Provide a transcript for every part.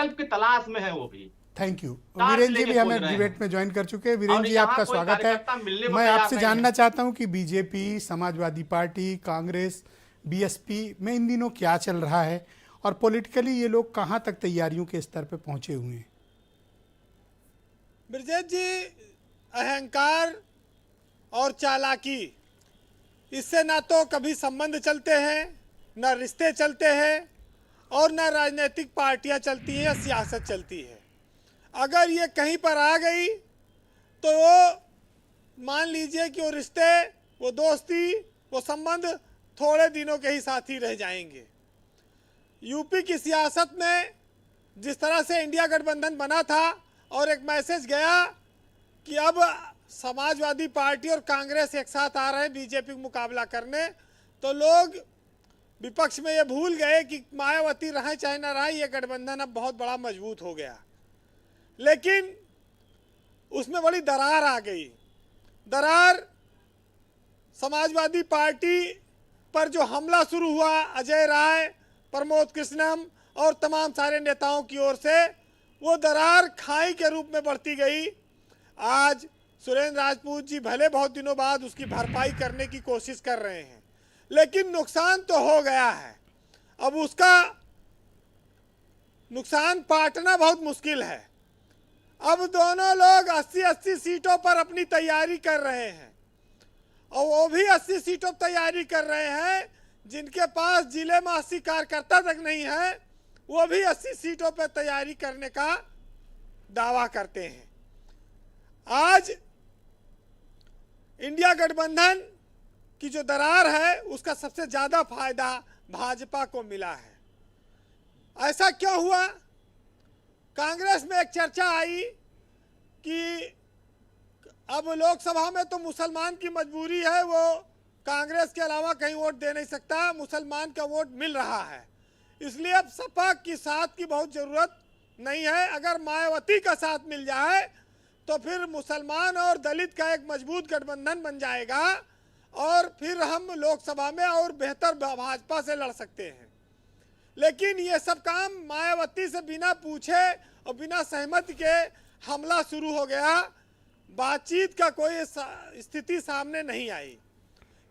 विकल्प की तलाश में है वो भी। Thank you. तार वीरेन जी लेके भी कूद हमें रहे डिबेट हैं में ज्वाइन कर चुके हैं। वीरेन और जी यहाँ आपका कोई स्वागत है। कार्यकर्ता मिलने को मैं तैयार आपसे नहीं है। जानना चाहता हूं कि BJP, Samajwadi party, Congress, BSP में इन दिनों क्या चल रहा है और पॉलिटिकली ये लोग कहां तक तैयारियों के स्तर पर पहुंचे हुए हैं? ब्रजेश जी, अहंकार और चालाकी, इससे ना तो कभी संबंध चलते हैं, ना रिश्ते चलते हैं और ना राजनीतिक पार्टियां चलती हैं या सियासत चलती है। अगर ये कहीं पर आ गई तो वो मान लीजिए कि वो रिश्ते, वो दोस्ती, वो संबंध थोड़े दिनों के ही साथी रह जाएंगे। यूपी की सियासत में जिस तरह से इंडिया गठबंधन बना था और एक मैसेज गया कि अब समाजवादी पार्टी और कांग्रेस एक साथ आ रहे हैं बीजेपी का मुकाबला करने, तो लोग विपक्ष में ये भूल गए कि मायावती रहे चाहे ना रहे, ये गठबंधन अब बहुत बड़ा मजबूत हो गया। लेकिन उसमें बड़ी दरार आ गई। दरार समाजवादी पार्टी पर जो हमला शुरू हुआ अजय राय, प्रमोद कृष्णम और तमाम सारे नेताओं की ओर से, वो दरार खाई के रूप में बढ़ती गई। आज सुरेंद्र राजपूत जी भले बहुत दिनों बाद उसकी भरपाई करने की कोशिश कर रहे हैं, लेकिन नुकसान तो हो गया है। अब उसका नुकसान पाटना बहुत मुश्किल है। अब दोनों लोग 80-80 सीटों पर अपनी तैयारी कर रहे हैं और वो भी 80 सीटों पर तैयारी कर रहे हैं जिनके पास जिले में 80 कार्यकर्ता तक नहीं है, वो भी 80 सीटों पर तैयारी करने का दावा करते हैं। आज इंडिया गठबंधन की जो दरार है उसका सबसे ज्यादा फायदा भाजपा को मिला है। ऐसा क्यों हुआ? कांग्रेस में एक चर्चा आई कि अब लोकसभा में तो मुसलमान की मजबूरी है, वो कांग्रेस के अलावा कहीं वोट दे नहीं सकता, मुसलमान का वोट मिल रहा है, इसलिए अब सपा की साथ की बहुत ज़रूरत नहीं है। अगर मायावती का साथ मिल जाए तो फिर मुसलमान और दलित का एक मजबूत गठबंधन बन जाएगा और फिर हम लोकसभा में और बेहतर भाजपा से लड़ सकते हैं। लेकिन ये सब काम मायावती से बिना पूछे और बिना सहमति के हमला शुरू हो गया। बातचीत का कोई स्थिति सामने नहीं आई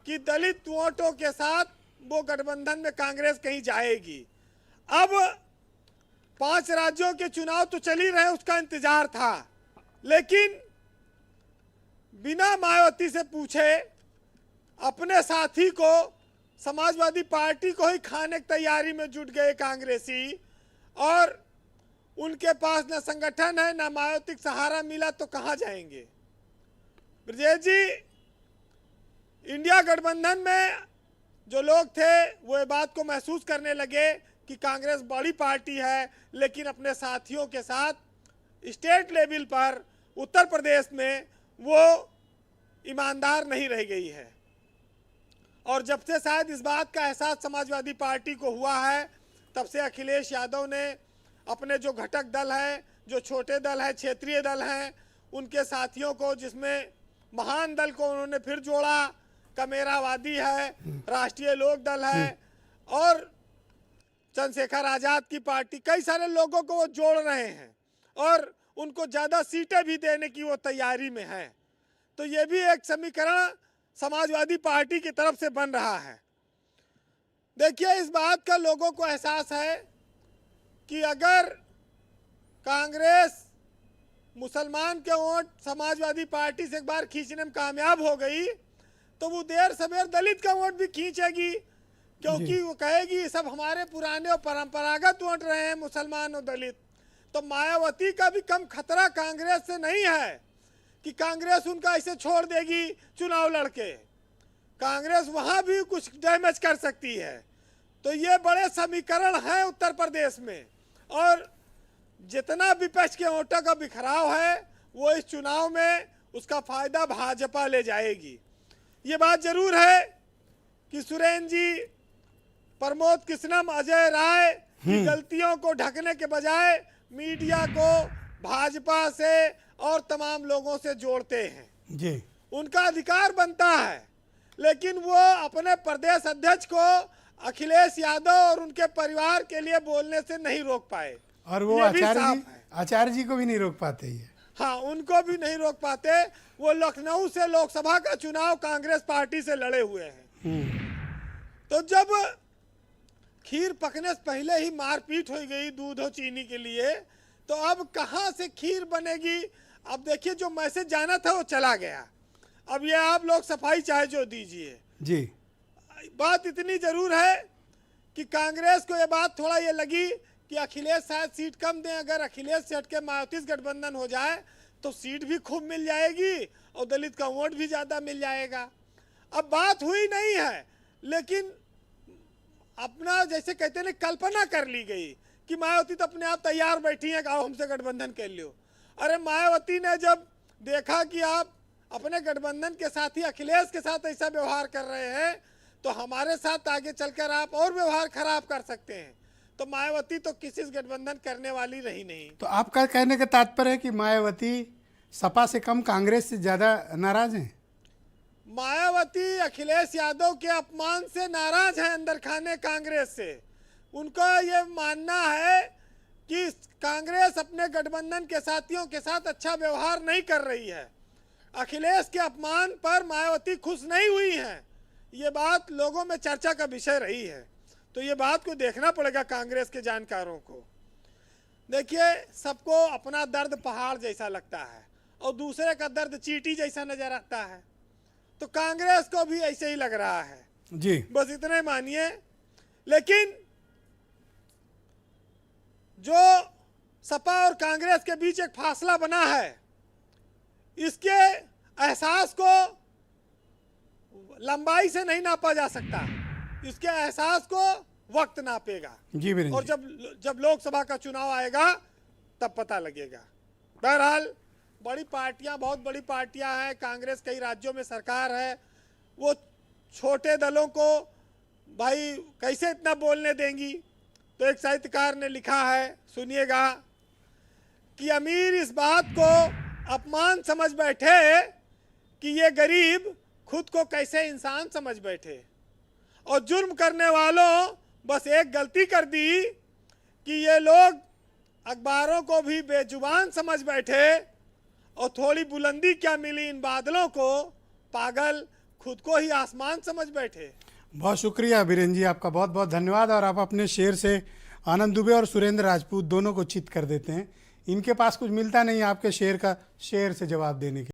कि दलित वोटों के साथ वो गठबंधन में कांग्रेस कहीं जाएगी। अब 5 राज्यों के चुनाव तो चल ही रहे, उसका इंतजार था, लेकिन बिना मायावती से पूछे अपने साथी को, समाजवादी पार्टी को ही खाने की तैयारी में जुट गए कांग्रेसी, और उनके पास न संगठन है न मायावती सहारा मिला तो कहां जाएंगे। ब्रजेश जी, इंडिया गठबंधन में जो लोग थे वो ये बात को महसूस करने लगे कि कांग्रेस बड़ी पार्टी है, लेकिन अपने साथियों के साथ स्टेट लेवल पर उत्तर प्रदेश में वो ईमानदार नहीं रह गई है। और जब से शायद इस बात का एहसास समाजवादी पार्टी को हुआ है, तब से अखिलेश यादव ने अपने जो घटक दल हैं, जो छोटे दल हैं, क्षेत्रीय दल हैं, उनके साथियों को, जिसमें महान दल को उन्होंने फिर जोड़ा, कमेरावादी है, राष्ट्रीय लोक दल है और चंद्रशेखर आजाद की पार्टी, कई सारे लोगों को वो जोड़ रहे हैं और उनको ज़्यादा सीटें भी देने की वो तैयारी में है। तो ये भी एक समीकरण समाजवादी पार्टी की तरफ से बन रहा है। देखिए, इस बात का लोगों को एहसास है कि अगर कांग्रेस मुसलमान के वोट समाजवादी पार्टी से एक बार खींचने में कामयाब हो गई तो वो देर सवेर दलित का वोट भी खींचेगी, क्योंकि वो कहेगी सब हमारे पुराने और परंपरागत वोट रहे हैं मुसलमान और दलित। तो मायावती का भी कम खतरा कांग्रेस से नहीं है कि कांग्रेस उनका ऐसे छोड़ देगी चुनाव लड़के। कांग्रेस वहां भी कुछ डैमेज कर सकती है। तो ये बड़े समीकरण हैं उत्तर प्रदेश में, और जितना विपक्ष के वोटों का बिखराव है वो इस चुनाव में उसका फायदा भाजपा ले जाएगी। ये बात जरूर है कि सुरेंद्र जी, प्रमोद कृष्णम, अजय राय की गलतियों को ढकने के बजाय मीडिया को भाजपा से और तमाम लोगों से जोड़ते हैं जी। उनका अधिकार बनता है, लेकिन वो अपने प्रदेश अध्यक्ष को अखिलेश यादव और उनके परिवार के लिए बोलने से नहीं रोक पाए। और वो ये भी आचार्य साफ जी, है। आचार्य जी को भी नहीं रोक पाते ये। हाँ, उनको भी नहीं रोक पाते। वो लखनऊ से लोकसभा का चुनाव कांग्रेस पार्टी से लड़े हुए हैं। तो जब खीर पकने से पहले ही मारपीट हो गई दूध और चीनी के लिए, तो अब कहाँ से खीर बनेगी। अब देखिए, जो मैसेज जाना था वो चला गया। अब ये आप लोग सफाई चाहे जो दीजिए। जी, बात इतनी जरूर है कि कांग्रेस को ये बात थोड़ा ये लगी कि अखिलेश शायद सीट कम दें। अगर अखिलेश से हटके मायावती से गठबंधन हो जाए तो सीट भी खूब मिल जाएगी और दलित का वोट भी ज्यादा मिल जाएगा। अब बात हुई नहीं है, लेकिन अपना जैसे कहते हैं कल्पना कर ली गई कि मायावती तो अपने आप तैयार बैठी है कि आओ हमसे गठबंधन कर लो। अरे मायावती ने जब देखा कि आप अपने गठबंधन के साथी अखिलेश के साथ ऐसा व्यवहार कर रहे हैं, तो हमारे साथ आगे चलकर आप और व्यवहार खराब कर सकते हैं, तो मायावती तो किसी से गठबंधन करने वाली रही नहीं। तो आपका कहने का तात्पर्य है कि मायावती सपा से कम कांग्रेस से ज्यादा नाराज हैं? मायावती अखिलेश यादव के अपमान से नाराज है अंदर खाने कांग्रेस से। उनका ये मानना है कि कांग्रेस अपने गठबंधन के साथियों के साथ अच्छा व्यवहार नहीं कर रही है। अखिलेश के अपमान पर मायावती खुश नहीं हुई हैं। ये बात लोगों में चर्चा का विषय रही है। तो ये बात को देखना पड़ेगा कांग्रेस के जानकारों को। देखिए, सबको अपना दर्द पहाड़ जैसा लगता है और दूसरे का दर्द चींटी जैसा नजर आता है। तो कांग्रेस को भी ऐसे ही लग रहा है जी, बस इतना ही मानिए। लेकिन जो सपा और कांग्रेस के बीच एक फासला बना है, इसके एहसास को लंबाई से नहीं नापा जा सकता। इसके एहसास को वक्त नापेगा। जी वीरेंद्र और जी। जब लोकसभा का चुनाव आएगा तब पता लगेगा। बहरहाल बड़ी पार्टियां, बहुत बड़ी पार्टियां हैं। कांग्रेस कई राज्यों में सरकार है। वो छोटे दलों को भाई कैसे इतना बोलने देंगी। तो एक साहित्यकार ने लिखा है, सुनिएगा, कि अमीर इस बात को अपमान समझ बैठे कि ये गरीब खुद को कैसे इंसान समझ बैठे, और जुर्म करने वालों बस एक गलती कर दी कि ये लोग अखबारों को भी बेजुबान समझ बैठे, और थोड़ी बुलंदी क्या मिली इन बादलों को, पागल खुद को ही आसमान समझ बैठे। बहुत शुक्रिया वीरेंद्र जी, आपका बहुत बहुत धन्यवाद। और आप अपने शेर से आनंद दुबे और सुरेंद्र राजपूत दोनों को चित कर देते हैं। इनके पास कुछ मिलता नहीं आपके शेर का शेर से जवाब देने के।